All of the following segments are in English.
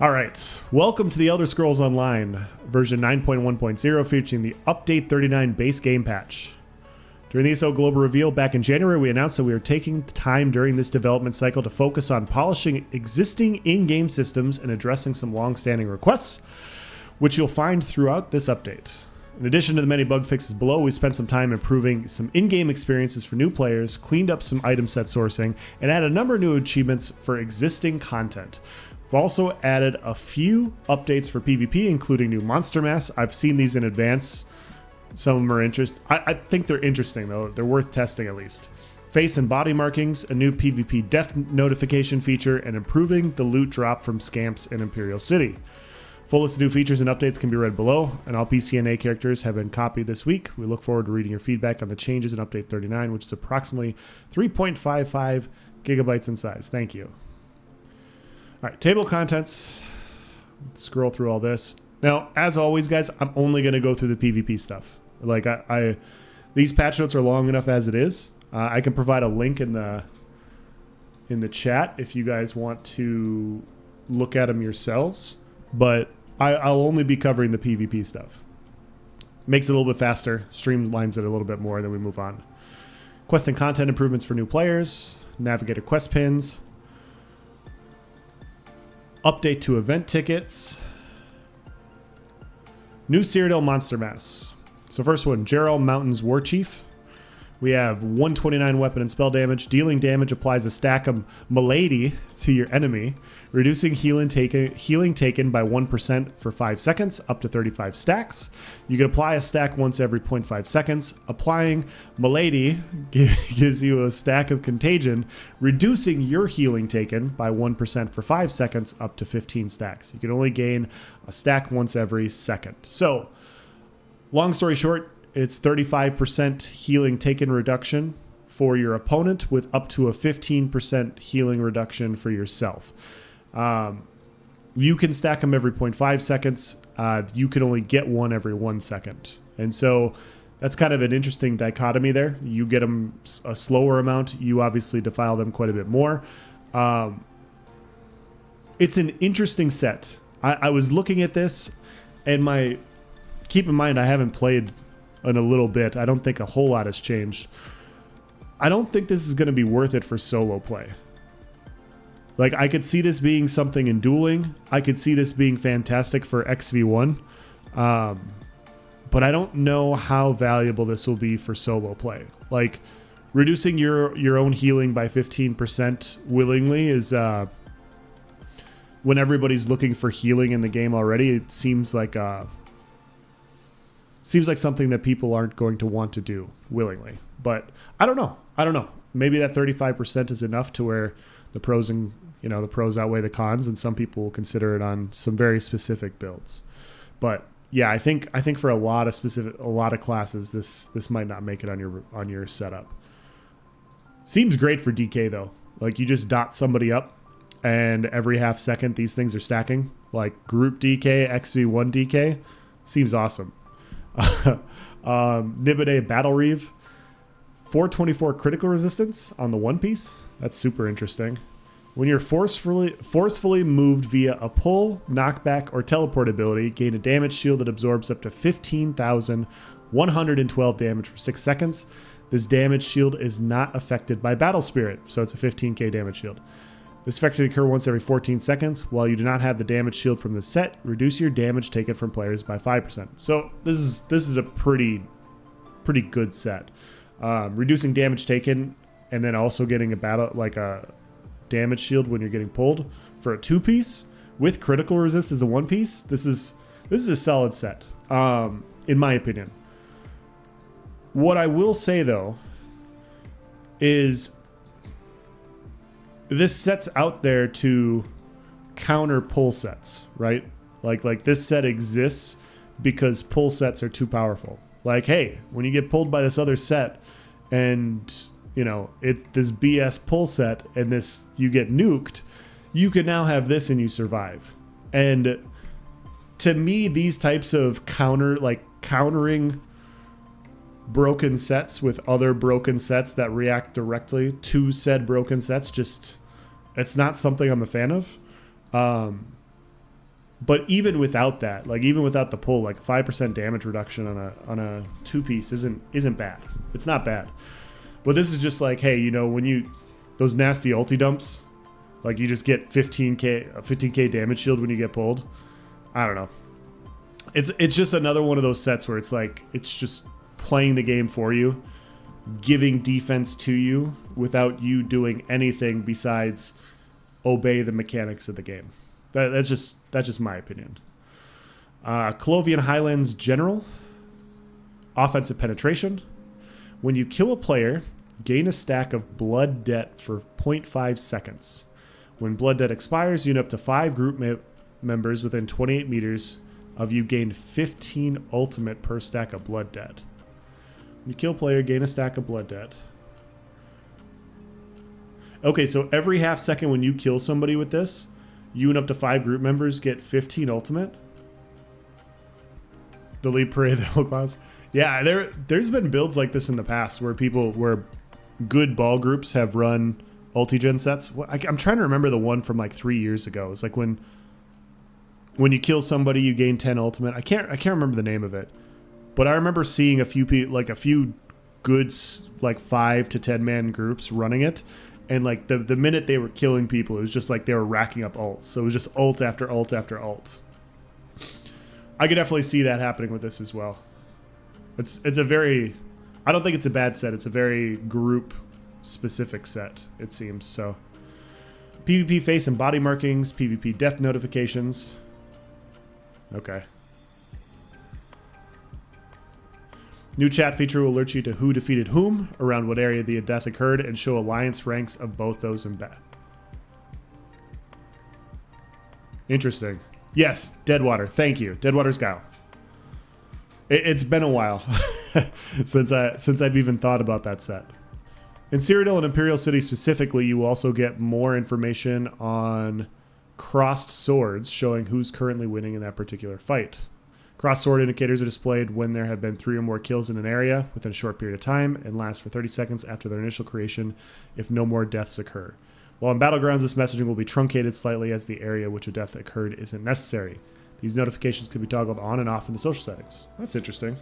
All right, welcome to the Elder Scrolls Online version 9.1.0 featuring the Update 39 base game patch. During the ESO Global Reveal back in January, we announced that we are taking the time during this development cycle to focus on polishing existing in-game systems and addressing some long-standing requests, which you'll find throughout this update. In addition to the many bug fixes below, we spent some time improving some in-game experiences for new players, cleaned up some item set sourcing, and added a number of new achievements for existing content. We've also added a few updates for PvP, including new monster masks. I've seen these in advance. Some of them are interesting. I think they're interesting, though. They're worth testing at least. Face and body markings, a new PvP death notification feature, and improving the loot drop from scamps in Imperial City. Full list of new features and updates can be read below, and all PCNA characters have been copied this week. We look forward to reading your feedback on the changes in Update 39, which is approximately 3.55 gigabytes in size. Thank you. All right, table of contents. Let's scroll through all this. Now, as always, guys, I'm only going to go through the PvP stuff. Like, these patch notes are long enough as it is. I can provide a link in the chat if you guys want to look at them yourselves. But I'll only be covering the PvP stuff. Makes it a little bit faster, streamlines it a little bit more, then we move on. Quest and content improvements for new players, navigator quest pins, update to event tickets, new cyrodiil monster masks. So first one, Jarrell Mountains Warchief. We have 129 weapon and spell damage. Dealing damage applies a stack of Milady to your enemy, reducing healing taken by 1% for 5 seconds, up to 35 stacks. You can apply a stack once every 0.5 seconds. Applying Milady gives you a stack of Contagion, reducing your healing taken by 1% for 5 seconds, up to 15 stacks. You can only gain a stack once every second. So, long story short, it's 35% healing taken reduction for your opponent with up to a 15% healing reduction for yourself. You can stack them every 0.5 seconds. You can only get one every 1 second. And so that's kind of an interesting dichotomy there. You get them a slower amount. You obviously defile them quite a bit more. It's an interesting set. I was looking at this and keep in mind I haven't played in a little bit. I don't think a whole lot has changed. I don't think this is going to be worth it for solo play. Like, I could see this being something in dueling. I could see this being fantastic for XV1. But I don't know how valuable this will be for solo play. Like, reducing your own healing by 15% willingly is... when everybody's looking for healing in the game already, it seems like something that people aren't going to want to do willingly. But I don't know. Maybe that 35% is enough to where the pros outweigh the cons, and some people will consider it on some very specific builds. But yeah, I think for a lot of classes, this might not make it on your setup. Seems great for DK though. Like, you just dot somebody up, and every half second these things are stacking. Like group DK, XV1 DK, seems awesome. Nibide Battle Reeve, 424 critical resistance on the one piece. That's super interesting. When you're forcefully moved via a pull, knockback, or teleport ability, gain a damage shield that absorbs up to 15,112 damage for 6 seconds. This damage shield is not affected by Battle Spirit, so it's a 15k damage shield. This effect can occur once every 14 seconds. While you do not have the damage shield from the set, reduce your damage taken from players by 5%. So this is a pretty good set. Reducing damage taken, and then also getting a damage shield when you're getting pulled for a 2-piece with critical resist as a 1-piece. This is a solid set, in my opinion. What I will say though is, this set's out there to counter pull sets, right? Like this set exists because pull sets are too powerful. Like, hey, when you get pulled by this other set and, it's this BS pull set and you get nuked, you can now have this and you survive. And to me, these types of countering broken sets with other broken sets that react directly to said broken sets, it's not something I'm a fan of. But even without that, like even without the pull, like 5% damage reduction on a 2-piece isn't bad. It's not bad. But this is just like, hey, you know, when you those nasty ulti dumps, like you just get 15k damage shield when you get pulled. I don't know. It's just another one of those sets where it's like it's just playing the game for you, giving defense to you without you doing anything besides obey the mechanics of the game. That's just my opinion. Colovian Highlands General. Offensive penetration. When you kill a player, gain a stack of blood debt for 0.5 seconds. When blood debt expires, unit up to 5 group members within 28 meters of you gain 15 ultimate per stack of blood debt. When you kill a player, gain a stack of blood debt. Okay, so every half second when you kill somebody with this, you and up to 5 group members get 15 ultimate. The lead parade, the whole class. Yeah, there's been builds like this in the past where good ball groups have run ulti-gen sets. I'm trying to remember the one from like 3 years ago. It's like when you kill somebody, you gain 10 ultimate. I can't remember the name of it, but I remember seeing a few good like 5 to 10 man groups running it. And like the minute they were killing people, it was just like they were racking up ults. So it was just ult after ult after ult. I could definitely see that happening with this as well. It's a very, I don't think it's a bad set. It's a very group specific set, it seems. So PvP face and body markings, PvP death notifications. Okay. New chat feature will alert you to who defeated whom, around what area the death occurred, and show alliance ranks of both those in battle. Interesting. Yes, Deadwater. Thank you. Deadwater's Guile. It's been a while since I've even thought about that set. In Cyrodiil and Imperial City specifically, you will also get more information on crossed swords, showing who's currently winning in that particular fight. Cross sword indicators are displayed when there have been 3 or more kills in an area within a short period of time and last for 30 seconds after their initial creation if no more deaths occur. While in Battlegrounds, this messaging will be truncated slightly as the area which a death occurred isn't necessary. These notifications can be toggled on and off in the social settings. That's interesting.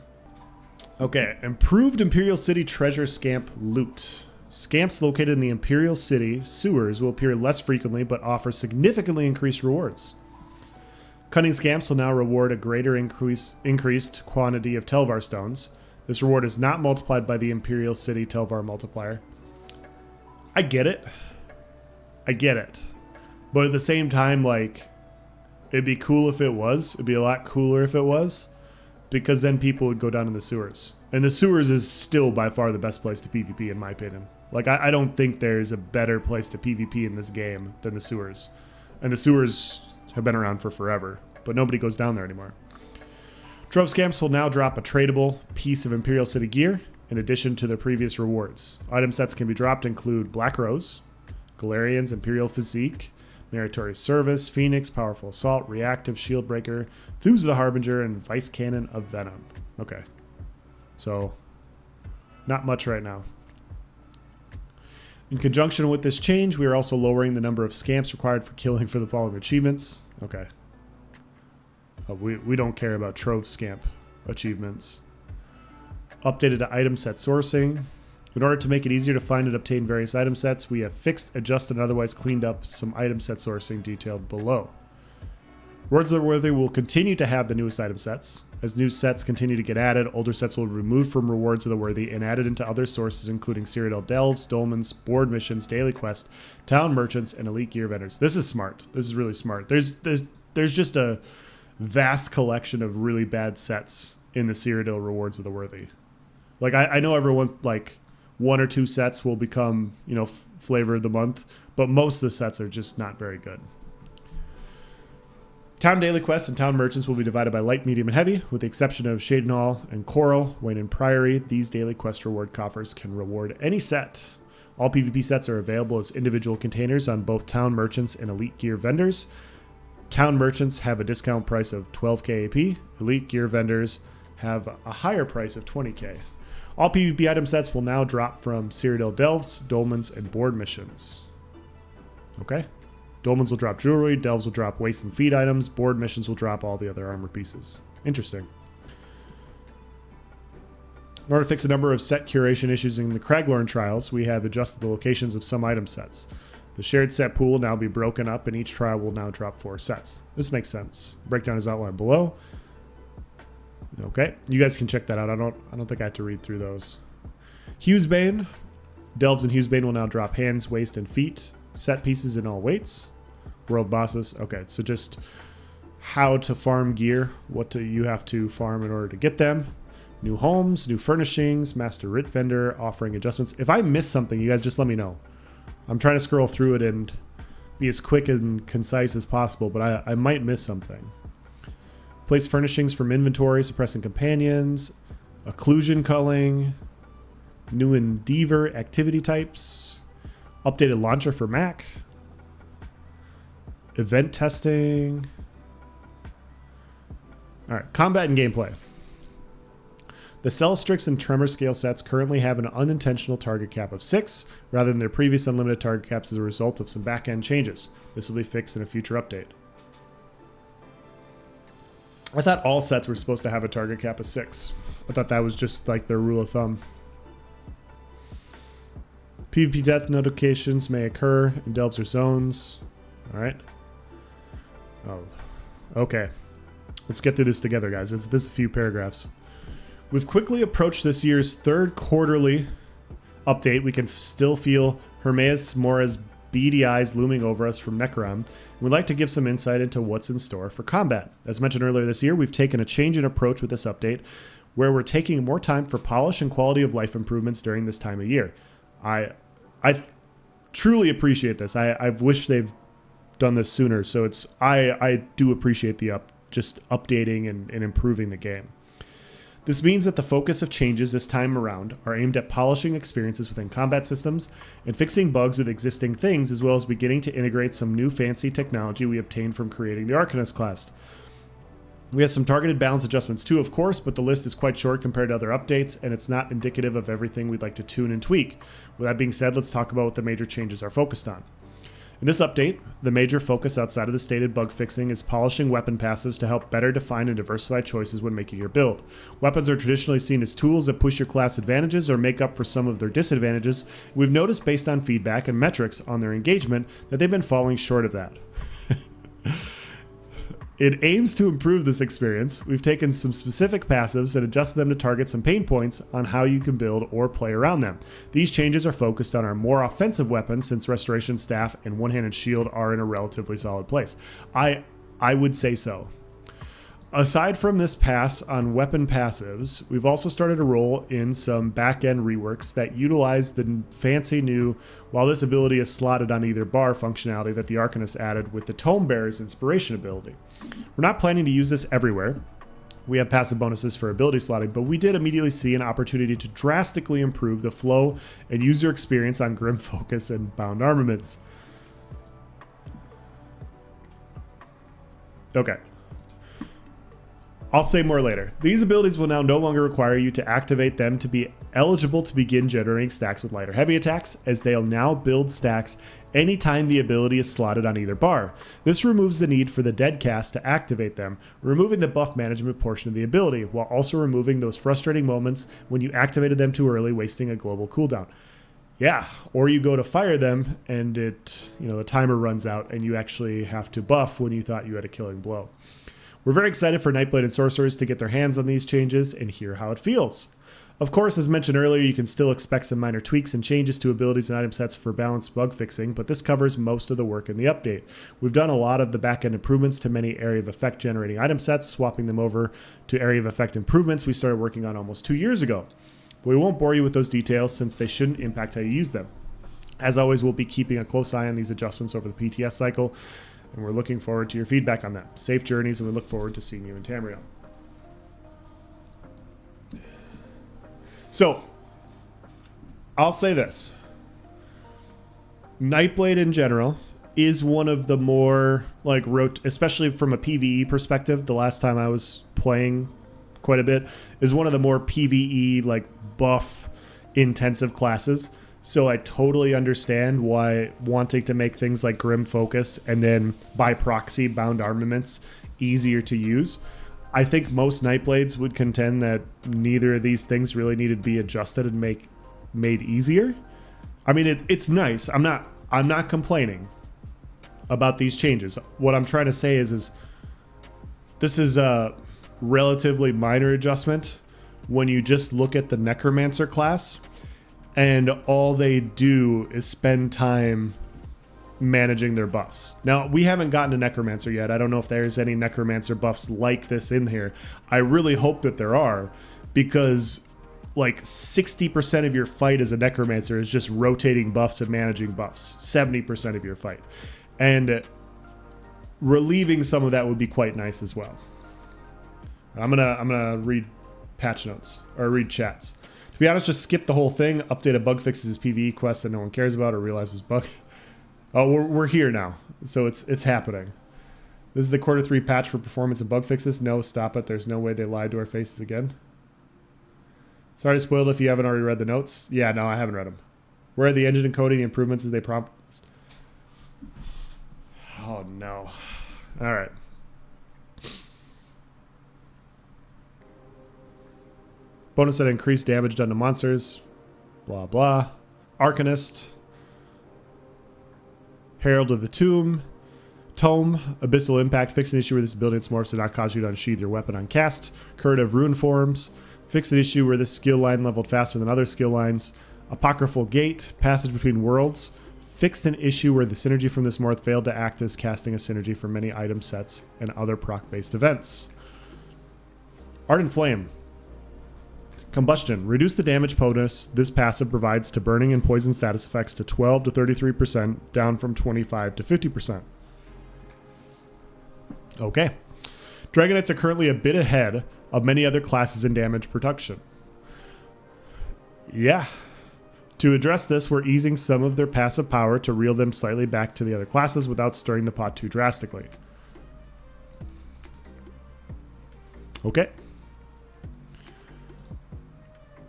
Okay, improved Imperial City treasure scamp loot. Scamps located in the Imperial City sewers will appear less frequently but offer significantly increased rewards. Cunning scamps will now reward a greater increased quantity of Telvar stones. This reward is not multiplied by the Imperial City Telvar multiplier. I get it. But at the same time, like, it'd be cool if it was. It'd be a lot cooler if it was. Because then people would go down in the sewers. And the sewers is still by far the best place to PvP in my opinion. Like, I don't think there's a better place to PvP in this game than the sewers. And the sewers have been around for forever, but nobody goes down there anymore. Trove scamps will now drop a tradable piece of Imperial City gear in addition to their previous rewards. Item sets can be dropped include Black Rose, Galarian's Imperial Physique, Meritorious Service, Phoenix, Powerful Assault, Reactive Shield Breaker, Thews the Harbinger, and Vice Cannon of Venom. Okay. So, not much right now. In conjunction with this change, we are also lowering the number of scamps required for killing for the following achievements. Okay. We don't care about Trove Scamp achievements. Updated item set sourcing. In order to make it easier to find and obtain various item sets, we have fixed, adjusted, and otherwise cleaned up some item set sourcing detailed below. Rewards of the Worthy will continue to have the newest item sets. As new sets continue to get added, older sets will be removed from Rewards of the Worthy and added into other sources including Cyrodiil Delves, Dolmens, Board Missions, Daily Quest, Town Merchants, and Elite Gear Vendors. This is smart. This is really smart. There's just a vast collection of really bad sets in the Cyrodiil Rewards of the Worthy. Like, I know everyone, like, 1 or 2 sets will become, you know, flavor of the month, but most of the sets are just not very good. Town Daily Quests and Town Merchants will be divided by light, medium, and heavy, with the exception of Shadenhall and Coral. When in Priory, these daily quest reward coffers can reward any set. All PvP sets are available as individual containers on both Town Merchants and Elite Gear Vendors. Town Merchants have a discount price of 12k AP. Elite Gear Vendors have a higher price of 20k. All PvP item sets will now drop from Cyrodiil Delves, Dolmens, and Board Missions. Okay. Dolmens will drop jewelry, delves will drop waist and feet items, board missions will drop all the other armor pieces. Interesting. In order to fix a number of set curation issues in the Craglorn trials, we have adjusted the locations of some item sets. The shared set pool will now be broken up, and each trial will now drop 4 sets. This makes sense. Breakdown is outlined below. Okay, you guys can check that out. I don't think I have to read through those. Hughesbane. Delves and Hughesbane will now drop hands, waist, and feet. Set pieces in all weights. World bosses. Okay, so just how to farm gear. What do you have to farm in order to get them. New homes, new furnishings, master writ vendor, offering adjustments. If I miss something, you guys just let me know. I'm trying to scroll through it and be as quick and concise as possible, but I might miss something. Place furnishings from inventory, suppressing companions, occlusion culling, new Endeavor activity types, updated launcher for Mac, event testing. All right, combat and gameplay. The Cell Strix and Tremor scale sets currently have an unintentional target cap of 6, rather than their previous unlimited target caps as a result of some back-end changes. This will be fixed in a future update. I thought all sets were supposed to have a target cap of 6. I thought that was just like their rule of thumb. PvP death notifications may occur in delves or zones. Alright. Oh, okay. Let's get through this together, guys. This is a few paragraphs. We've quickly approached this year's 3rd quarterly update. We can still feel Hermaeus Mora's beady eyes looming over us from Necron. We'd like to give some insight into what's in store for combat. As mentioned earlier this year, we've taken a change in approach with this update, where we're taking more time for polish and quality of life improvements during this time of year. I truly appreciate this. I wish they've done this sooner. So I do appreciate the just updating and improving the game. This means that the focus of changes this time around are aimed at polishing experiences within combat systems and fixing bugs with existing things, as well as beginning to integrate some new fancy technology we obtained from creating the Arcanist class. We have some targeted balance adjustments too, of course, but the list is quite short compared to other updates, and it's not indicative of everything we'd like to tune and tweak. With that being said, let's talk about what the major changes are focused on. In this update, the major focus outside of the stated bug fixing is polishing weapon passives to help better define and diversify choices when making your build. Weapons are traditionally seen as tools that push your class advantages or make up for some of their disadvantages. We've noticed based on feedback and metrics on their engagement that they've been falling short of that. It aims to improve this experience. We've taken some specific passives and adjusted them to target some pain points on how you can build or play around them. These changes are focused on our more offensive weapons, since Restoration Staff and One-Handed Shield are in a relatively solid place. I would say so. Aside from this pass on weapon passives, we've also started to roll in some back-end reworks that utilize the fancy new, while this ability is slotted on either bar functionality that the Arcanist added with the Tome Bearer's Inspiration ability. We're not planning to use this everywhere. We have passive bonuses for ability slotting, but we did immediately see an opportunity to drastically improve the flow and user experience on Grim Focus and Bound Armaments. Okay. I'll say more later. These abilities will now no longer require you to activate them to be eligible to begin generating stacks with light or heavy attacks, as they'll now build stacks anytime the ability is slotted on either bar. This removes the need for the dead cast to activate them, removing the buff management portion of the ability, while also removing those frustrating moments when you activated them too early, wasting a global cooldown. Yeah, or you go to fire them and the timer runs out and you actually have to buff when you thought you had a killing blow. We're very excited for Nightblade and Sorcerers to get their hands on these changes and hear how it feels. Of course, as mentioned earlier, you can still expect some minor tweaks and changes to abilities and item sets for balanced bug fixing, but this covers most of the work in the update. We've done a lot of the back-end improvements to many area of effect generating item sets, swapping them over to area of effect improvements we started working on almost 2 years ago. But we won't bore you with those details since they shouldn't impact how you use them. As always, we'll be keeping a close eye on these adjustments over the PTS cycle, and we're looking forward to your feedback on them. Safe journeys, and we look forward to seeing you in Tamriel. So, I'll say this. Nightblade in general is one of the more, especially from a PvE perspective, the last time I was playing quite a bit, is one of the more PvE, buff intensive classes. So I totally understand why wanting to make things like Grim Focus and then by proxy bound armaments easier to use. I think most Nightblades would contend that neither of these things really needed to be adjusted and made easier. I mean, it's nice. I'm not complaining about these changes. What I'm trying to say is this is a relatively minor adjustment when you just look at the Necromancer class and all they do is spend time managing their buffs. Now, we haven't gotten to Necromancer yet. I don't know if there's any Necromancer buffs like this in here. I really hope that there are, because like 60% of your fight as a Necromancer is just rotating buffs and managing buffs. 70% of your fight. And relieving some of that would be quite nice as well. I'm gonna read patch notes, or read chats. To be honest, just skip the whole thing. Updated bug fixes PvE quests that no one cares about or realizes bug. Oh, we're here now, so it's happening. This is the Q3 patch for performance and bug fixes. No, stop it. There's no way they lied to our faces again. Sorry to spoil it if you haven't already read the notes. Yeah, no, I haven't read them. Where are the engine encoding improvements as they promised? Oh, no. All right. Bonus that increased damage done to monsters. Blah, blah. Arcanist. Herald of the Tome. Abyssal Impact. Fix an issue where this ability and morphs do not cause you to unsheath your weapon on cast. Curative Rune Forms. Fix an issue where this skill line leveled faster than other skill lines. Apocryphal Gate. Passage between worlds. Fixed an issue where the synergy from this morph failed to act as casting a synergy for many item sets and other proc-based events. Ardent Flame. Combustion. Reduce the damage bonus this passive provides to burning and poison status effects to 12 to 33%, down from 25 to 50%. Okay. Dragonites are currently a bit ahead of many other classes in damage production. Yeah. To address this, we're easing some of their passive power to reel them slightly back to the other classes without stirring the pot too drastically. Okay.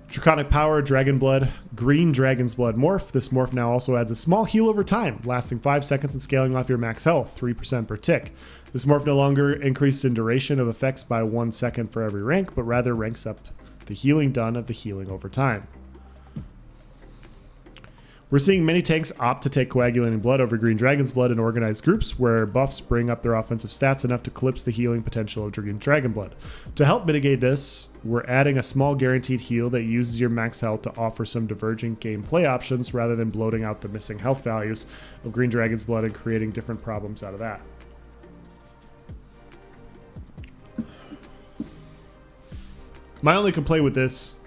Draconic Power, Dragon Blood, Green Dragon's Blood morph. This morph now also adds a small heal over time, lasting 5 seconds and scaling off your max health, 3% per tick. This morph no longer increases in duration of effects by 1 second for every rank, but rather ranks up the healing done of the healing over time. We're seeing many tanks opt to take Coagulating Blood over Green Dragon's Blood in organized groups where buffs bring up their offensive stats enough to eclipse the healing potential of Green Dragon Blood. To help mitigate this, we're adding a small guaranteed heal that uses your max health to offer some divergent gameplay options rather than bloating out the missing health values of Green Dragon's Blood and creating different problems out of that. My only complaint with this,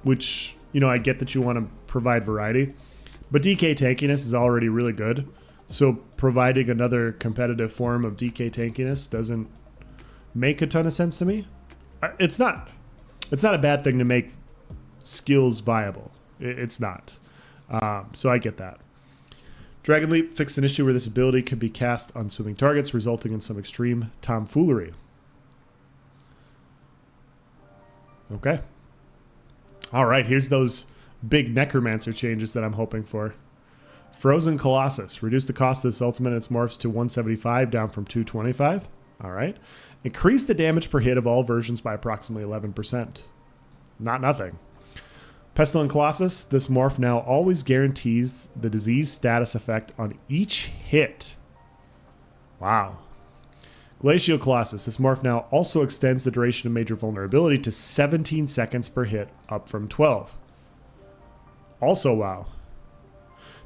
which, you know, I get that you want to provide variety, but DK tankiness is already really good, so providing another competitive form of DK tankiness doesn't make a ton of sense to me. It's not a bad thing to make skills viable. It's not. So I get that. Dragon Leap fixed an issue where this ability could be cast on swimming targets, resulting in some extreme tomfoolery. Okay. All right, here's those big Necromancer changes that I'm hoping for. Frozen Colossus. Reduce the cost of this ultimate and its morphs to 175 down from 225. All right. Increase the damage per hit of all versions by approximately 11%. Not nothing. Pestilent Colossus. This morph now always guarantees the disease status effect on each hit. Wow. Glacial Colossus. This morph now also extends the duration of major vulnerability to 17 seconds per hit, up from 12. Also, wow.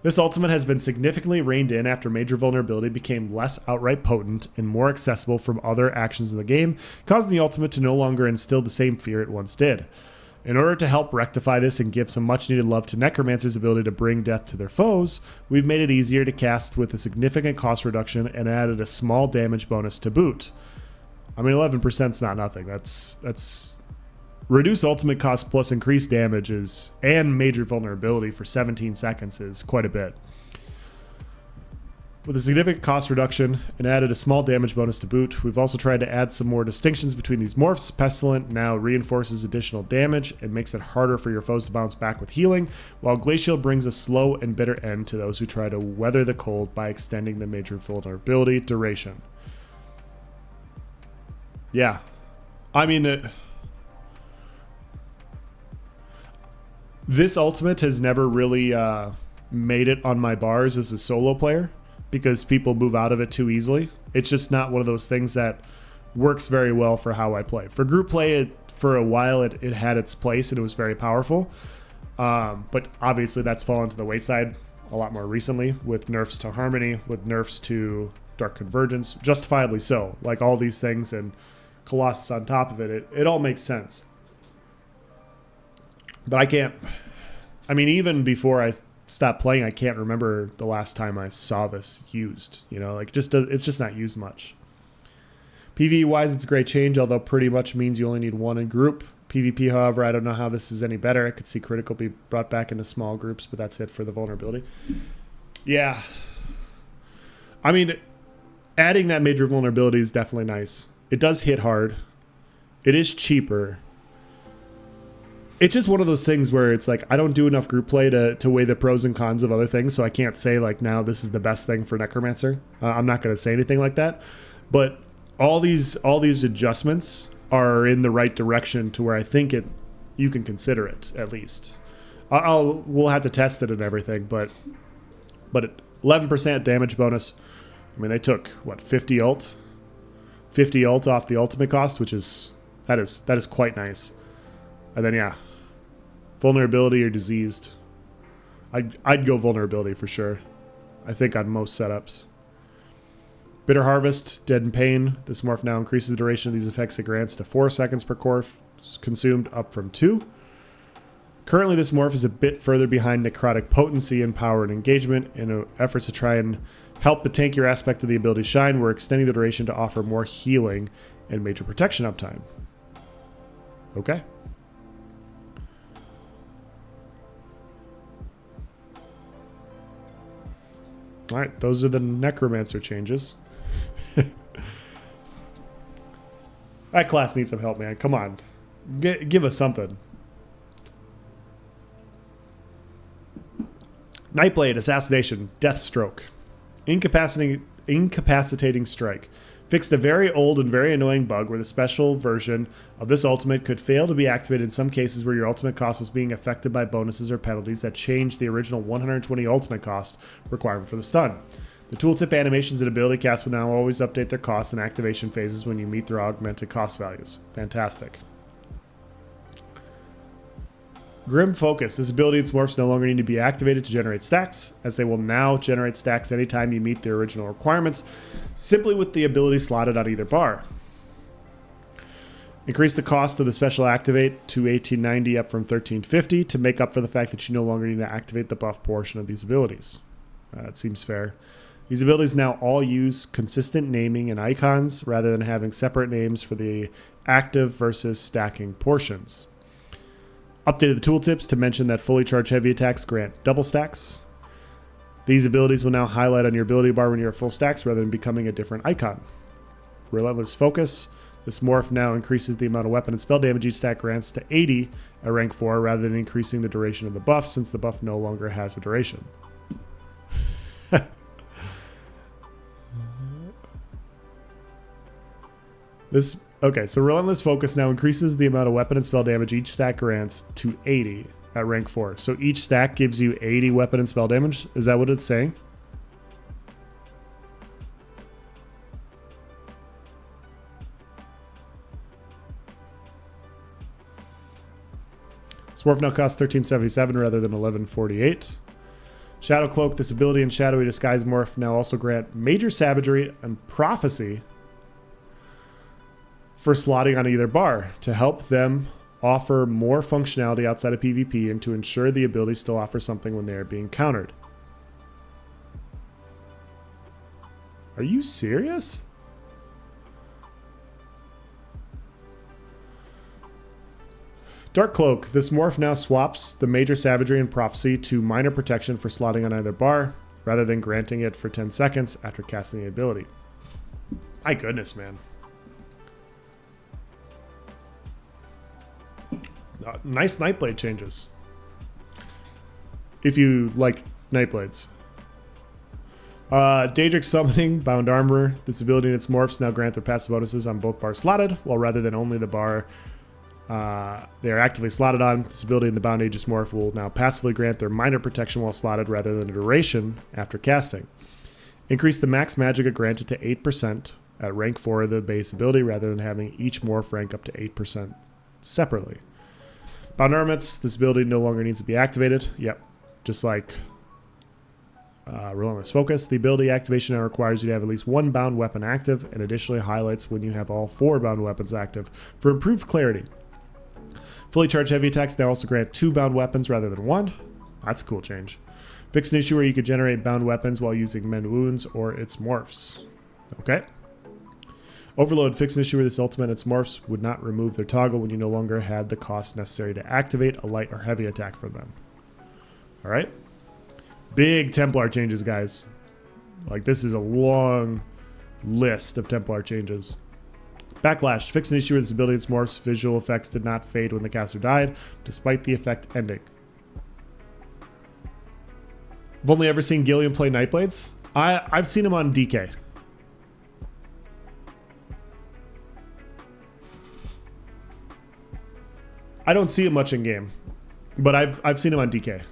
This ultimate has been significantly reined in after major vulnerability became less outright potent and more accessible from other actions in the game, causing the ultimate to no longer instill the same fear it once did. In order to help rectify this and give some much needed love to Necromancer's ability to bring death to their foes, we've made it easier to cast with a significant cost reduction and added a small damage bonus to boot. I mean, 11% is not nothing. That's reduce ultimate cost plus increased damages and major vulnerability for 17 seconds is quite a bit. With a significant cost reduction and added a small damage bonus to boot, we've also tried to add some more distinctions between these morphs. Pestilent now reinforces additional damage and makes it harder for your foes to bounce back with healing, while Glacial brings a slow and bitter end to those who try to weather the cold by extending the major vulnerability duration. Yeah. I mean, this ultimate has never really made it on my bars as a solo player, because people move out of it too easily. It's just not one of those things that works very well for how I play. For group play, for a while, it had its place and it was very powerful. But obviously that's fallen to the wayside a lot more recently with nerfs to Harmony, with nerfs to Dark Convergence, justifiably so. Like all these things and Colossus on top of it, it all makes sense. But I can't, I mean, even before I stopped playing, I can't remember the last time I saw this used. You know, like it's just not used much. PvE wise, it's a great change, although pretty much means you only need one in group. PvP, however, I don't know how this is any better. I could see critical be brought back into small groups, but that's it for the vulnerability. Yeah. I mean, adding that major vulnerability is definitely nice. It does hit hard. It is cheaper. It's just one of those things where it's like I don't do enough group play to weigh the pros and cons of other things, so I can't say like now this is the best thing for Necromancer. I'm not going to say anything like that, but all these adjustments are in the right direction to where I think you can consider it at least. We'll have to test it and everything, but 11% damage bonus. I mean, they took what 50 ult off the ultimate cost, which is that is quite nice. And then yeah. Vulnerability or diseased. I'd go vulnerability for sure. I think on most setups. Bitter Harvest, Dead in Pain. This morph now increases the duration of these effects it grants to 4 seconds per core consumed, up from 2. Currently, this morph is a bit further behind Necrotic Potency and Power and Engagement. In efforts to try and help the tankier aspect of the ability shine, we're extending the duration to offer more healing and major protection uptime. Okay. All right, those are the Necromancer changes. That class needs some help, man. Come on. Give us something. Nightblade, Assassination, Deathstroke. Incapacitating Strike. Fixed a very old and very annoying bug where the special version of this ultimate could fail to be activated in some cases where your ultimate cost was being affected by bonuses or penalties that changed the original 120 ultimate cost requirement for the stun. The tooltip animations and ability casts will now always update their costs and activation phases when you meet their augmented cost values. Fantastic. Grim Focus. This ability and morphs no longer need to be activated to generate stacks, as they will now generate stacks anytime you meet their original requirements, simply with the ability slotted on either bar. Increase the cost of the special activate to 1890 up from 1350 to make up for the fact that you no longer need to activate the buff portion of these abilities. It seems fair. These abilities now all use consistent naming and icons rather than having separate names for the active versus stacking portions. Updated the tooltips to mention that fully charged heavy attacks grant double stacks. These abilities will now highlight on your ability bar when you're at full stacks rather than becoming a different icon. Relentless Focus. This morph now increases the amount of weapon and spell damage each stack grants to 80 at rank 4 rather than increasing the duration of the buff, since the buff no longer has a duration. Okay, so Relentless Focus now increases the amount of weapon and spell damage each stack grants to 80 at rank 4. So each stack gives you 80 weapon and spell damage? Is that what it's saying? This morph now costs 1377 rather than 1148. Shadow Cloak. This ability and Shadowy Disguise morph now also grant Major Savagery and Prophecy for slotting on either bar to help them offer more functionality outside of PvP and to ensure the ability still offers something when they are being countered. Are you serious? Dark Cloak. This morph now swaps the Major Savagery and Prophecy to Minor Protection for slotting on either bar. rather than granting it for 10 seconds after casting the ability. My goodness, man. Nice Nightblade changes. If you like Nightblades. Daedric Summoning, Bound Armor. This ability and its morphs now grant their passive bonuses on both bars slotted, while rather than only the bar they are actively slotted on. This ability in the Bound Aegis morph will now passively grant their minor protection while slotted rather than a duration after casting. Increase the max magicka granted to 8% at rank 4 of the base ability rather than having each morph rank up to 8% separately. Bound Armaments, this ability no longer needs to be activated. Yep, just like Relentless Focus. The ability activation now requires you to have at least one bound weapon active and additionally highlights when you have all 4 bound weapons active for improved clarity. Fully charged heavy attacks now also grant 2 bound weapons rather than 1. That's a cool change. Fix an issue where you could generate bound weapons while using Mend Wounds or its morphs. Okay. Overload, fix an issue where this ultimate and its morphs would not remove their toggle when you no longer had the cost necessary to activate a light or heavy attack from them. Alright. Big Templar changes, guys. Like, this is a long list of Templar changes. Backlash. Fix an issue with this ability and its morphs. Visual effects did not fade when the caster died, despite the effect ending. I've only ever seen Gilliam play Nightblades. I've seen him on DK. I don't see him much in game, but I've seen him on DK.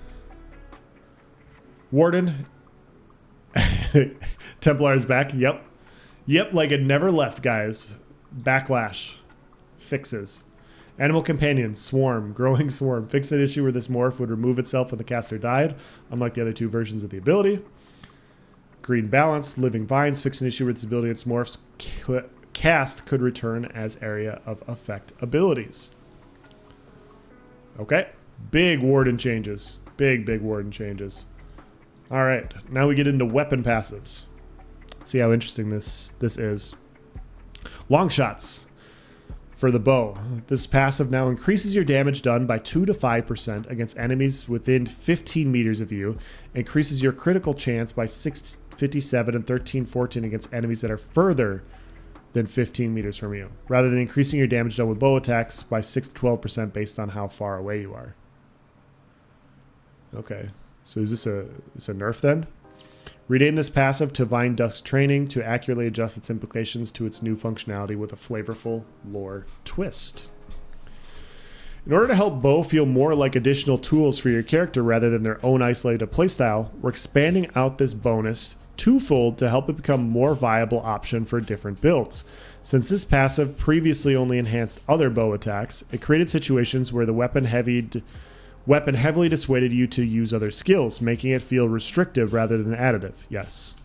Warden. Templar is back. Yep. Yep, like it never left, guys. Backlash. Fixes. Animal Companion. Swarm. Growing Swarm. Fix an issue where this morph would remove itself when the caster died, unlike the other 2 versions of the ability. Green Balance. Living Vines. Fix an issue where this ability and its morphs cast could return as area of effect abilities. Okay. Big Warden changes. Big Warden changes. All right. Now we get into weapon passives. Let's see how interesting this is. Long shots for the bow. This passive now increases your damage done by 2 to 5% against enemies within 15 meters of you. Increases your critical chance by 657 and 1314 against enemies that are further than 15 meters from you, rather than increasing your damage done with bow attacks by 6 to 12% based on how far away you are. Okay, so is this a nerf then? Rename this passive to Vine Dusk's Training to accurately adjust its implications to its new functionality with a flavorful lore twist. In order to help bow feel more like additional tools for your character rather than their own isolated playstyle, we're expanding out this bonus twofold to help it become a more viable option for different builds. Since this passive previously only enhanced other bow attacks, it created situations where the weapon heavily dissuaded you to use other skills, making it feel restrictive rather than additive. Yes.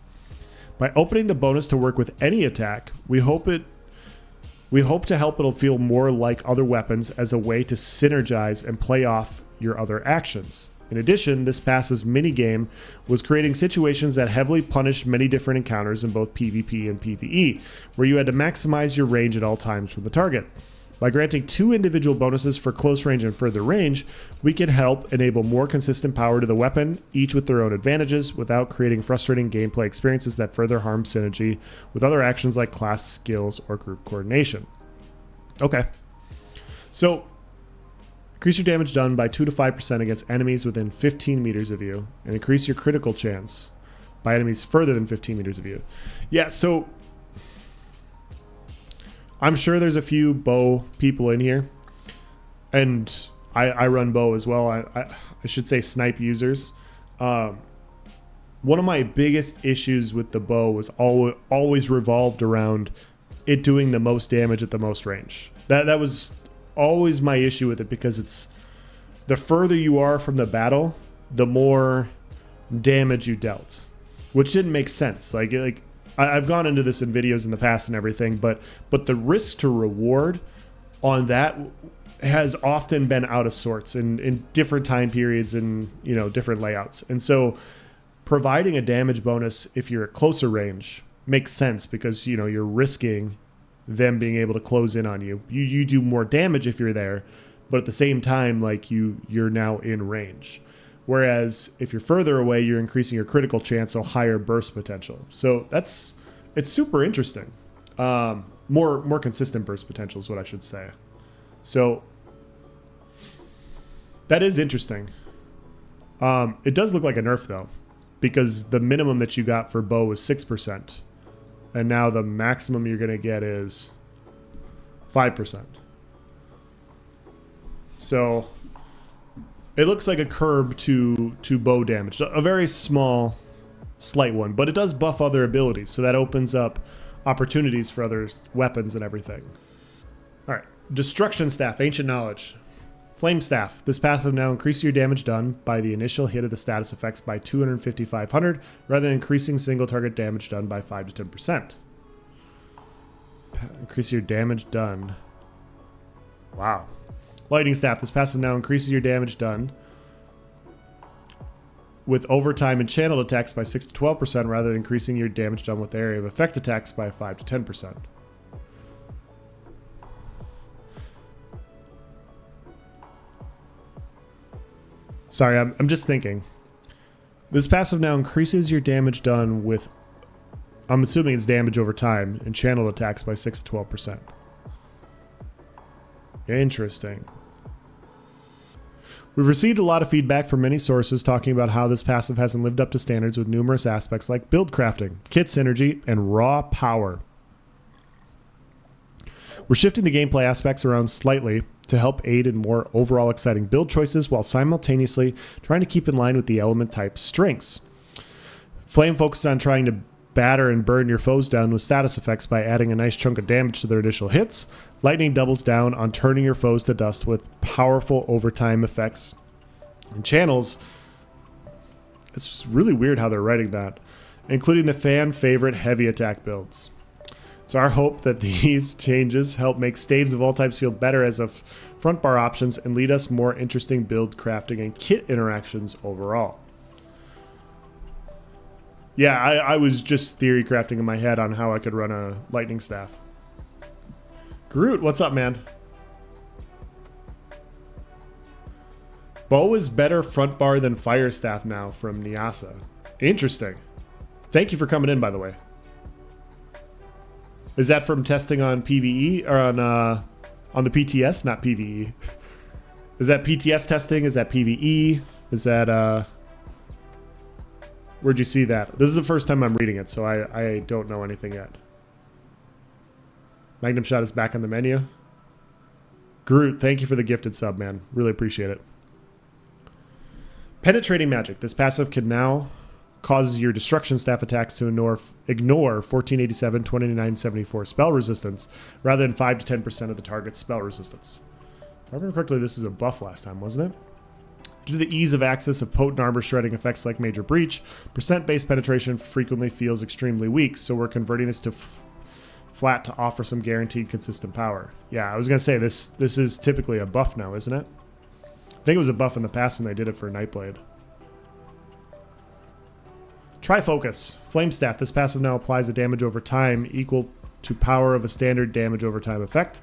By opening the bonus to work with any attack, we hope to help it'll feel more like other weapons as a way to synergize and play off your other actions. In addition, this passive's minigame was creating situations that heavily punished many different encounters in both PvP and PvE, where you had to maximize your range at all times from the target. By granting 2 individual bonuses for close range and further range, we can help enable more consistent power to the weapon, each with their own advantages, without creating frustrating gameplay experiences that further harm synergy with other actions like class skills or group coordination. Okay. So, increase your damage done by 2 to 5% against enemies within 15 meters of you, and increase your critical chance by enemies further than 15 meters of you. Yeah, so I'm sure there's a few bow people in here, and I run bow as well. I should say snipe users. One of my biggest issues with the bow was always revolved around it doing the most damage at the most range. That was always my issue with it, because it's the further you are from the battle, the more damage you dealt, which didn't make sense. Like I've gone into this in videos in the past and everything, but the risk to reward on that has often been out of sorts in different time periods and different layouts. And so providing a damage bonus if you're at closer range makes sense, because you're risking them being able to close in on you. You do more damage if you're there, but at the same time, like you're now in range. Whereas if you're further away, you're increasing your critical chance, so higher burst potential. So it's super interesting. More consistent burst potential is what I should say. So that is interesting. It does look like a nerf though, because the minimum that you got for bow was 6%, and now the maximum you're going to get is 5%. So it looks like a curb to bow damage, a very small, slight one, but it does buff other abilities, so that opens up opportunities for other weapons and everything. All right, Destruction Staff, Ancient Knowledge. Flame Staff. This passive now increases your damage done by the initial hit of the status effects by 250-500, rather than increasing single target damage done by 5 to 10%. Increase your damage done. Wow. Lightning Staff. This passive now increases your damage done with overtime and channeled attacks by 6 to 12%, rather than increasing your damage done with area of effect attacks by 5 to 10%. Sorry, I'm just thinking. This passive now increases your damage done with, I'm assuming it's damage over time, and channeled attacks by 6 to 12%. Interesting. We've received a lot of feedback from many sources talking about how this passive hasn't lived up to standards with numerous aspects like build crafting, kit synergy, and raw power. We're shifting the gameplay aspects around slightly to help aid in more overall exciting build choices while simultaneously trying to keep in line with the element type's strengths. Flame focuses on trying to batter and burn your foes down with status effects by adding a nice chunk of damage to their initial hits. Lightning doubles down on turning your foes to dust with powerful overtime effects. And channels, it's really weird how they're writing that, including the fan favorite heavy attack builds. It's our hope that these changes help make staves of all types feel better as of front bar options and lead us more interesting build crafting and kit interactions overall. Yeah, I was just theory crafting in my head on how I could run a lightning staff. Groot, what's up, man? Bow is better front bar than fire staff now from Nyasa. Interesting. Thank you for coming in, by the way. Is that from testing on PvE or on the PTS, not PvE? Is that PTS testing? Is that PvE? Is that where'd you see that? This is the first time I'm reading it, so I don't know anything yet. Magnum Shot is back on the menu. Groot, thank you for the gifted sub, man. Really appreciate it. Penetrating Magic. This passive can now causes your Destruction Staff attacks to ignore 1487, 2974 spell resistance, rather than 5 to 10% of the target's spell resistance. If I remember correctly, this was a buff last time, wasn't it? Due to the ease of access of potent armor shredding effects like Major Breach, percent-based penetration frequently feels extremely weak, so we're converting this to flat to offer some guaranteed consistent power. Yeah, I was going to say, this is typically a buff now, isn't it? I think it was a buff in the past when they did it for Nightblade. Trifocus. Flame Staff. This passive now applies a damage over time equal to power of a standard damage over time effect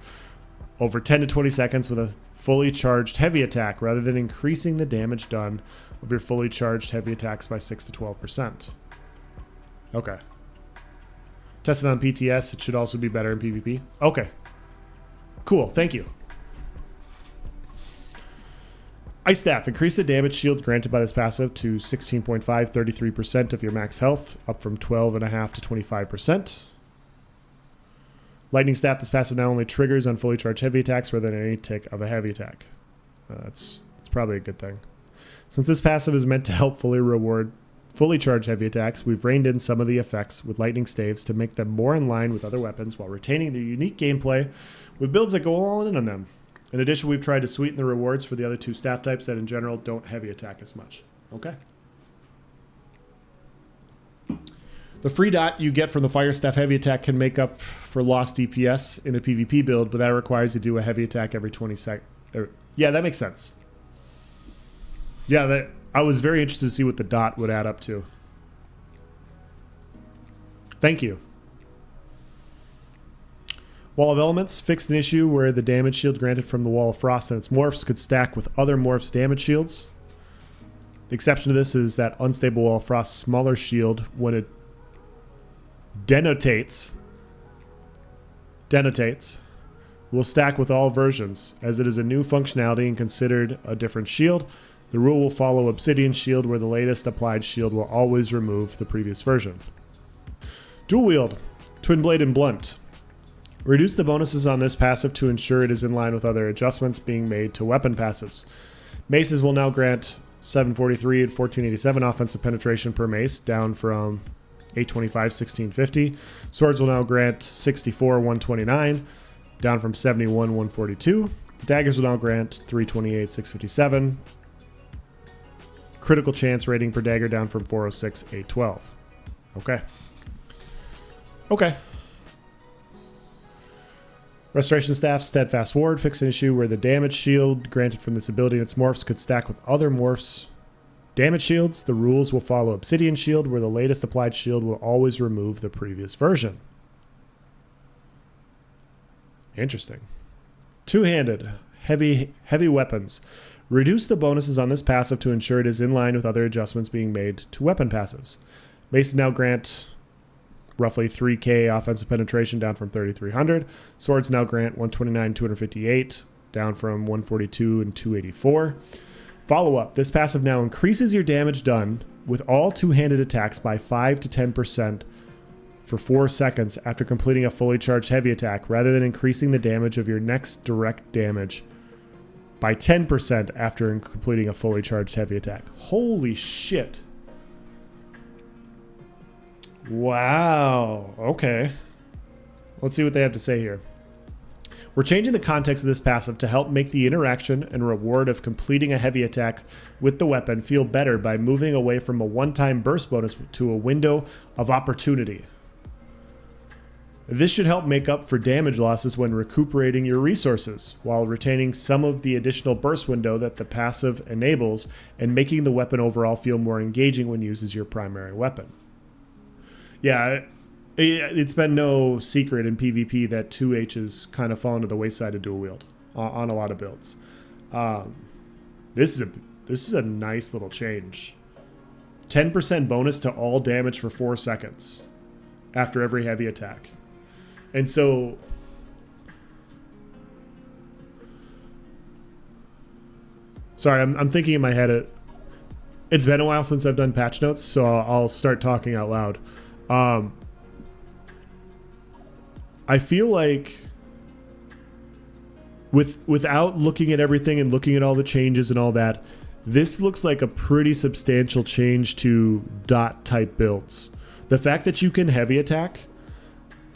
over 10 to 20 seconds with a fully charged heavy attack, rather than increasing the damage done of your fully charged heavy attacks by 6 to 12%. Okay. Tested on PTS. It should also be better in PvP. Okay. Cool. Thank you. Ice Staff. Increase the damage shield granted by this passive to 16.5, 33% of your max health, up from 12.5 to 25%. Lightning Staff. This passive now only triggers on fully charged heavy attacks rather than any tick of a heavy attack. It's probably a good thing. Since this passive is meant to help fully charged heavy attacks, we've reined in some of the effects with lightning staves to make them more in line with other weapons while retaining their unique gameplay with builds that go all in on them. In addition, we've tried to sweeten the rewards for the other two staff types that in general don't heavy attack as much. Okay. The free dot you get from the Fire Staff heavy attack can make up for lost DPS in a PvP build, but that requires you to do a heavy attack every 20 seconds. Yeah, that makes sense. Yeah, I was very interested to see what the dot would add up to. Thank you. Wall of Elements fixed an issue where the damage shield granted from the Wall of Frost and its morphs could stack with other morphs' damage shields. The exception to this is that Unstable Wall of Frost's smaller shield, when it denotates, will stack with all versions, as it is a new functionality and considered a different shield. The rule will follow Obsidian Shield, where the latest applied shield will always remove the previous version. Dual Wield, Twin Blade and Blunt. Reduce the bonuses on this passive to ensure it is in line with other adjustments being made to weapon passives. Maces will now grant 743 and 1487 offensive penetration per mace, down from 825, 1650. Swords will now grant 64, 129, down from 71, 142. Daggers will now grant 328, 657. Critical chance rating per dagger down from 406, 812. Okay. Okay. Restoration Staff, Steadfast Ward, fix an issue where the damage shield granted from this ability and its morphs could stack with other morphs' damage shields. The rules will follow Obsidian Shield, where the latest applied shield will always remove the previous version. Interesting. Two-handed, heavy weapons. Reduce the bonuses on this passive to ensure it is in line with other adjustments being made to weapon passives. Maces now grant roughly 3k offensive penetration, down from 3300. Swords now grant 129, 258, down from 142 and 284. Follow-up. This passive now increases your damage done with all two-handed attacks by 5 to 10% for 4 seconds after completing a fully charged heavy attack, rather than increasing the damage of your next direct damage by 10% after completing a fully charged heavy attack. Holy shit. Wow. Okay. Let's see what they have to say here. We're changing the context of this passive to help make the interaction and reward of completing a heavy attack with the weapon feel better by moving away from a one-time burst bonus to a window of opportunity. This should help make up for damage losses when recuperating your resources, while retaining some of the additional burst window that the passive enables and making the weapon overall feel more engaging when used as your primary weapon. Yeah, it's been no secret in PvP that 2H's kind of fallen to the wayside of dual wield on a lot of builds. This is a nice little change. 10% bonus to all damage for 4 seconds after every heavy attack. And so sorry, I'm thinking in my head. It's been a while since I've done patch notes, so I'll start talking out loud. I feel like without looking at everything and looking at all the changes and all that, this looks like a pretty substantial change to dot type builds. The fact that you can heavy attack,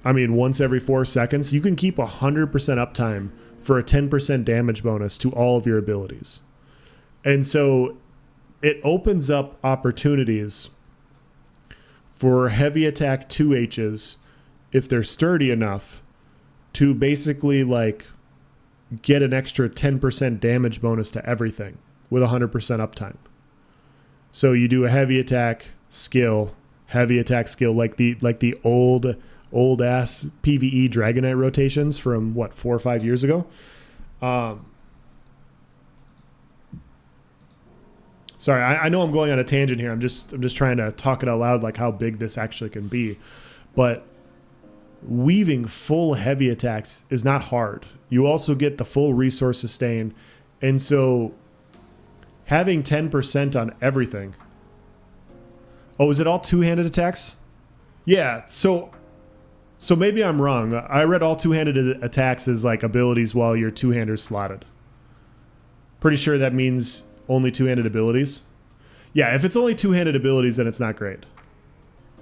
I mean, once every 4 seconds, you can keep 100% uptime for a 10% damage bonus to all of your abilities. And so it opens up opportunities for heavy attack 2Hs, if they're sturdy enough, to basically like get an extra 10% damage bonus to everything with 100% uptime. So you do a heavy attack skill, like the old ass PvE Dragonite rotations from what, 4 or 5 years ago. Sorry, I know I'm going on a tangent here. I'm just trying to talk it out loud, like how big this actually can be. But weaving full heavy attacks is not hard. You also get the full resource sustain, and so having 10% on everything. Oh, is it all two-handed attacks? Yeah. So maybe I'm wrong. I read all two-handed attacks as like abilities while your two-hander's slotted. Pretty sure that means only two-handed abilities. Yeah, if it's only two-handed abilities, then it's not great.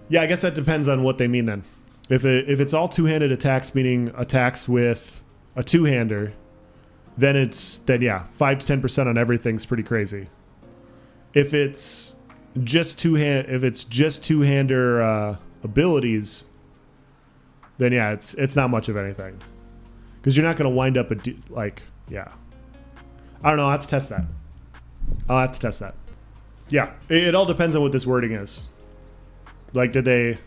Yeah, I guess that depends on what they mean then. If it's all two-handed attacks, meaning attacks with a two-hander, then yeah, 5 to 10% on everything's pretty crazy. If it's just two-hander abilities, then yeah, it's not much of anything, because you're not going to wind up yeah. I don't know. I'll have to test that. Yeah, it all depends on what this wording is. Like, did they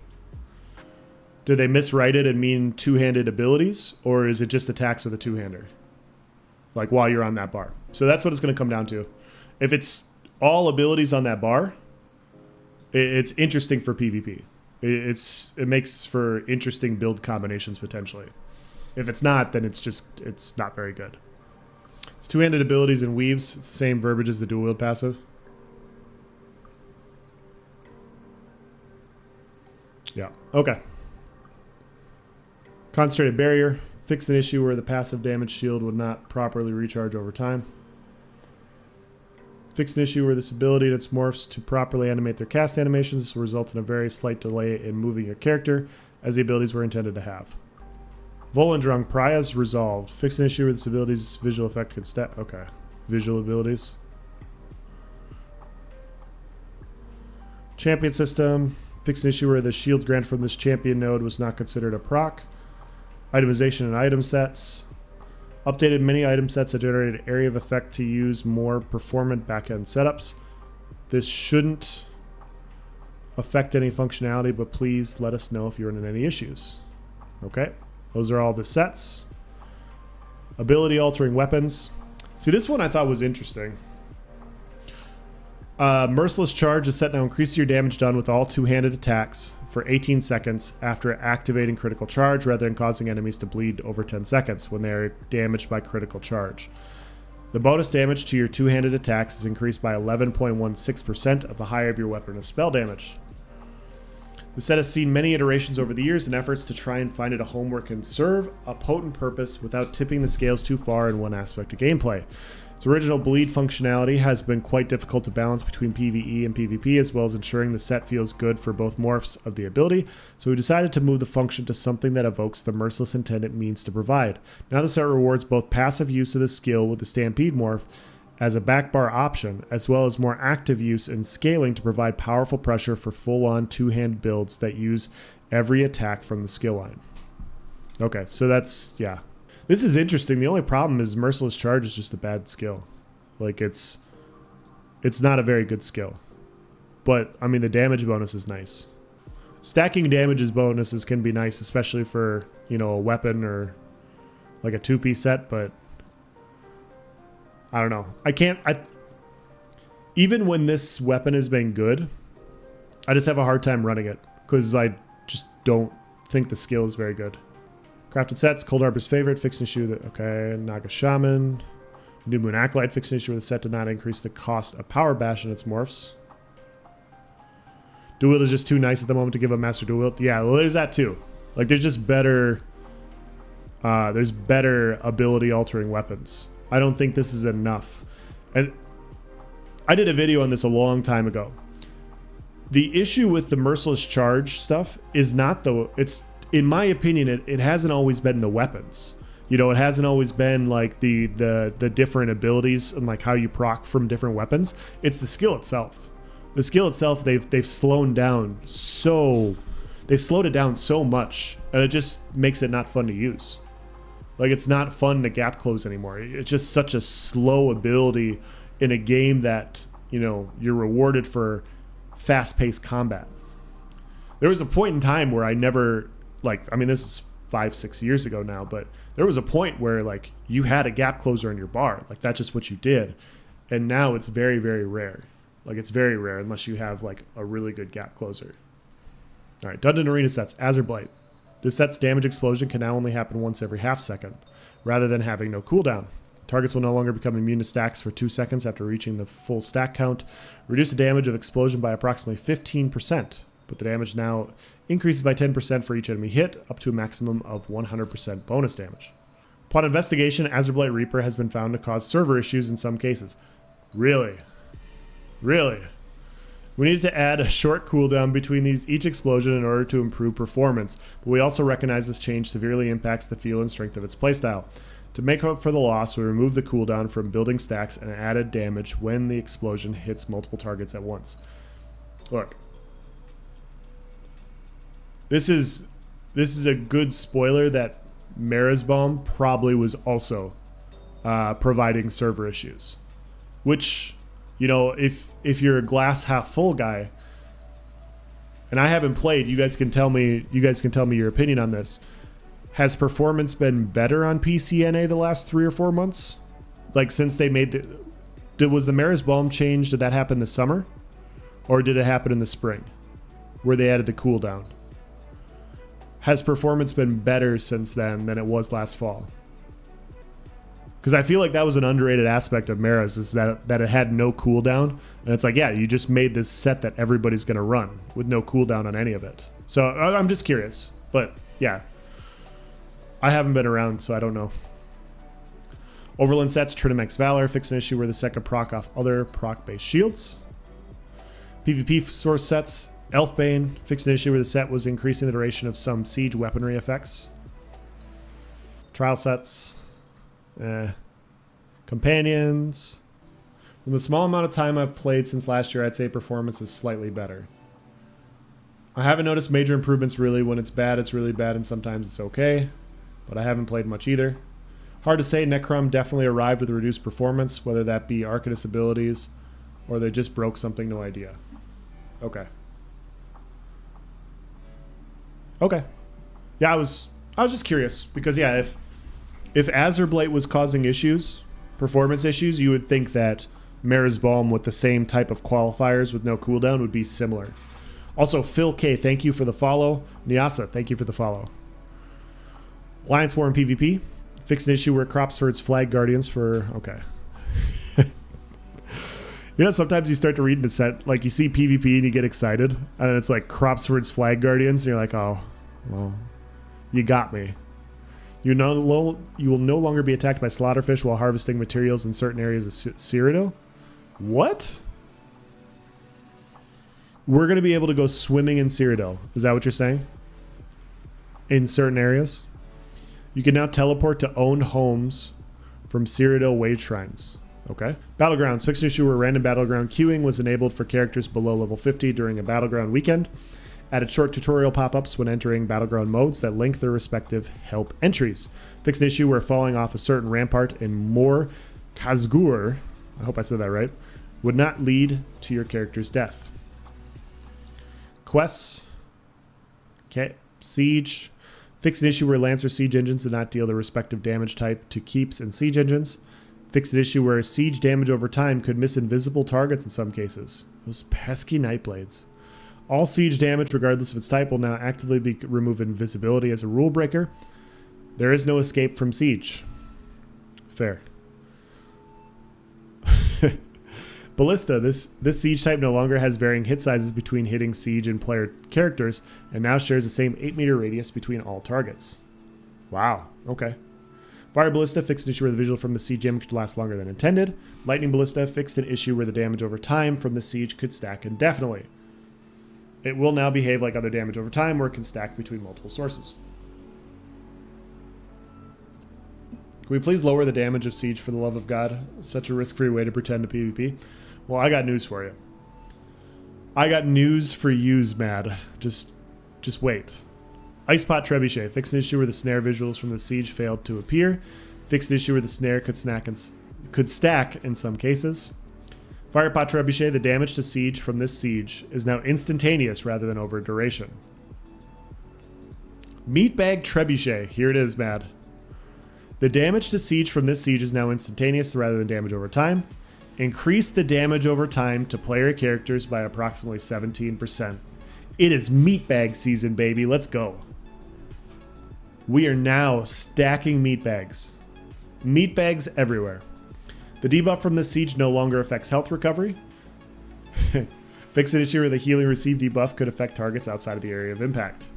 miswrite it and mean two-handed abilities, or is it just attacks with a two-hander? Like while you're on that bar. So that's what it's going to come down to. If it's all abilities on that bar, it's interesting for PvP. It makes for interesting build combinations potentially. If it's not, then it's not very good. It's two-handed abilities and weaves. It's the same verbiage as the dual wield passive. Yeah. Okay. Concentrated barrier. Fix an issue where the passive damage shield would not properly recharge over time. Fix an issue where this ability and its morphs to properly animate their cast animations will result in a very slight delay in moving your character, as the abilities were intended to have. Volendrung Praya's resolved. Fix an issue where this ability's visual effect could okay. Visual abilities. Champion system. Fix an issue where the shield grant from this champion node was not considered a proc. Itemization and item sets. Updated many item sets that generated area of effect to use more performant backend setups. This shouldn't affect any functionality, but please let us know if you're in any issues. Okay, those are all the sets. Ability altering weapons. See, this one I thought was interesting. Merciless Charge is set to increase your damage done with all two-handed attacks for 18 seconds after activating critical charge, rather than causing enemies to bleed over 10 seconds when they are damaged by critical charge. The bonus damage to your two-handed attacks is increased by 11.16% of the higher of your weapon of spell damage. The set has seen many iterations over the years in efforts to try and find it a home where it can serve a potent purpose without tipping the scales too far in one aspect of gameplay. Its original bleed functionality has been quite difficult to balance between PvE and PvP, as well as ensuring the set feels good for both morphs of the ability, so we decided to move the function to something that evokes the merciless intent it means to provide. Now the set rewards both passive use of the skill with the Stampede morph as a backbar option, as well as more active use and scaling to provide powerful pressure for full-on two-hand builds that use every attack from the skill line. Okay, so that's, yeah. This is interesting. The only problem is Merciless Charge is just a bad skill. Like, it's not a very good skill. But, I mean, the damage bonus is nice. Stacking damages bonuses can be nice, especially for, you know, a weapon or like a two-piece set, but I don't know. Even when this weapon has been good, I just have a hard time running it because I just don't think the skill is very good. Crafted sets, Cold Harbor's favorite, fixed an issue that, okay, Naga Shaman. New Moon Acolyte, fixed an issue where the set did not increase the cost of Power Bash in its morphs. Dual Wield is just too nice at the moment to give a Master Dual Wield. Yeah, well, there's that too. Like, there's just better, there's better ability altering weapons. I don't think this is enough. And I did a video on this a long time ago. The issue with the Merciless Charge stuff is not it's, in my opinion, it hasn't always been the weapons. You know, it hasn't always been like the different abilities and like how you proc from different weapons. It's the skill itself. The skill itself, they've slowed down so much, and it just makes it not fun to use. Like, it's not fun to gap close anymore. It's just such a slow ability in a game that, you know, you're rewarded for fast-paced combat. There was a point in time where I never, like, I mean, this is 5-6 years ago now, but there was a point where, like, you had a gap closer in your bar. Like, that's just what you did. And now it's very, very rare. Like, it's very rare unless you have, like, a really good gap closer. All right, Dungeon Arena sets, Azure Blight. This set's damage explosion can now only happen once every half second, rather than having no cooldown. Targets will no longer become immune to stacks for 2 seconds after reaching the full stack count. Reduce the damage of explosion by approximately 15%, but the damage now increases by 10% for each enemy hit, up to a maximum of 100% bonus damage. Upon investigation, Azure Blight Reaper has been found to cause server issues in some cases. Really? Really? We needed to add a short cooldown between each explosion in order to improve performance, but we also recognize this change severely impacts the feel and strength of its playstyle. To make up for the loss, we removed the cooldown from building stacks and added damage when the explosion hits multiple targets at once. Look. This is a good spoiler that Marisbalm probably was also providing server issues, which, you know, if you're a glass half full guy, and I haven't played, you guys can tell me your opinion on this. Has performance been better on PCNA the last 3 or 4 months? Like, since they made Was the Mara's Balm change, did that happen this summer? Or did it happen in the spring? Where they added the cooldown? Has performance been better since then than it was last fall? Because I feel like that was an underrated aspect of Mara's, is that it had no cooldown. And it's like, yeah, you just made this set that everybody's going to run with no cooldown on any of it. So I'm just curious. But yeah, I haven't been around, so I don't know. Overland sets, Trinamax Valor, fix an issue where the set can proc off other proc-based shields. PvP source sets, Elfbane, fix an issue where the set was increasing the duration of some siege weaponry effects. Trial sets, companions. From the small amount of time I've played since last year, I'd say performance is slightly better. I haven't noticed major improvements really. When it's bad, it's really bad, and sometimes it's okay. But I haven't played much either. Hard to say. Necrom definitely arrived with reduced performance, whether that be Arcanist abilities or they just broke something, no idea. Okay. Okay. Yeah, I was just curious because yeah, if Azurblade was causing issues, performance issues, you would think that Mara's Balm with the same type of qualifiers with no cooldown would be similar. Also, Phil K, thank you for the follow. Nyasa, thank you for the follow. Alliance War in PvP. Fix an issue where Cropsford's Flag Guardians for... Okay. You know, sometimes you start to read the set, like you see PvP and you get excited, and then it's like Cropsford's Flag Guardians, and you're like, oh, well, you got me. You will no longer be attacked by slaughterfish while harvesting materials in certain areas of Cyrodiil. What? We're going to be able to go swimming in Cyrodiil. Is that what you're saying? In certain areas? You can now teleport to owned homes from Cyrodiil wage shrines. Okay. Battlegrounds. Fix an issue where random battleground queuing was enabled for characters below level 50 during a battleground weekend. Added short tutorial pop-ups when entering battleground modes that link their respective help entries. Fix an issue where falling off a certain rampart in more Kazgur, I hope I said that right, would not lead to your character's death. Quests. Okay. Siege. Fix an issue where Lancer siege engines did not deal the respective damage type to keeps and siege engines. Fix an issue where siege damage over time could miss invisible targets in some cases. Those pesky Nightblades. All siege damage, regardless of its type, will now actively remove invisibility as a rule breaker. There is no escape from siege. Fair. Ballista. This siege type no longer has varying hit sizes between hitting siege and player characters, and now shares the same 8-meter radius between all targets. Wow. Okay. Fire Ballista fixed an issue where the visual from the siege damage could last longer than intended. Lightning Ballista fixed an issue where the damage over time from the siege could stack indefinitely. It will now behave like other damage over time, where it can stack between multiple sources. Can we please lower the damage of siege for the love of God? Such a risk-free way to pretend to PvP. Well, I got news for you. I got news for yous, Mad. Just wait. Icepot Trebuchet. Fix an issue where the snare visuals from the siege failed to appear. Fix an issue where the snare could stack in some cases. Firepot Trebuchet. The damage to siege from this siege is now instantaneous rather than over duration. Meatbag Trebuchet. Here it is, Mad. The damage to siege from this siege is now instantaneous rather than damage over time. Increase the damage over time to player characters by approximately 17%. It is meatbag season, baby. Let's go. We are now stacking meatbags. Meatbags everywhere. The debuff from this siege no longer affects health recovery. Fix an issue where the healing received debuff could affect targets outside of the area of impact.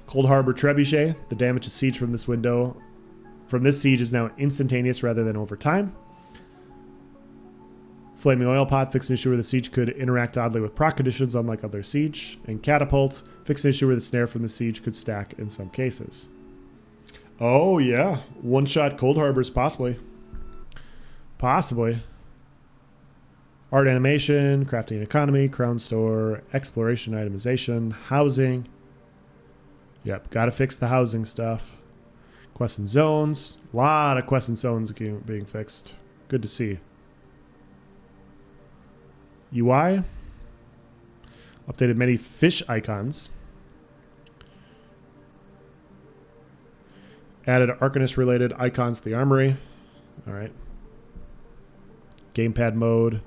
Cold Harbor Trebuchet. The damage to siege from this siege is now instantaneous rather than over time. Flaming Oil Pot. Fix an issue where the siege could interact oddly with proc conditions unlike other siege. And Catapult. Fix an issue where the snare from the siege could stack in some cases. Oh yeah, one-shot Cold Harbors possibly. Possibly. Art animation, crafting and economy, crown store, exploration itemization, housing. Yep, gotta fix the housing stuff. Quests and zones. A lot of quests and zones being fixed. Good to see. UI. Updated many fish icons. Added Arcanist related icons to the armory. Alright. Gamepad mode.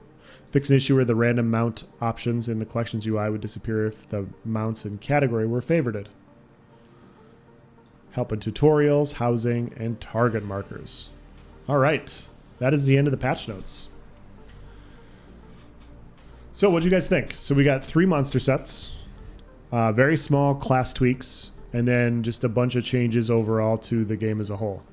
Fix an issue where the random mount options in the collections UI would disappear if the mounts in category were favorited. Help in tutorials, housing, and target markers. All right, that is the end of the patch notes. So what do you guys think? So we got 3 monster sets, very small class tweaks, and then just a bunch of changes overall to the game as a whole.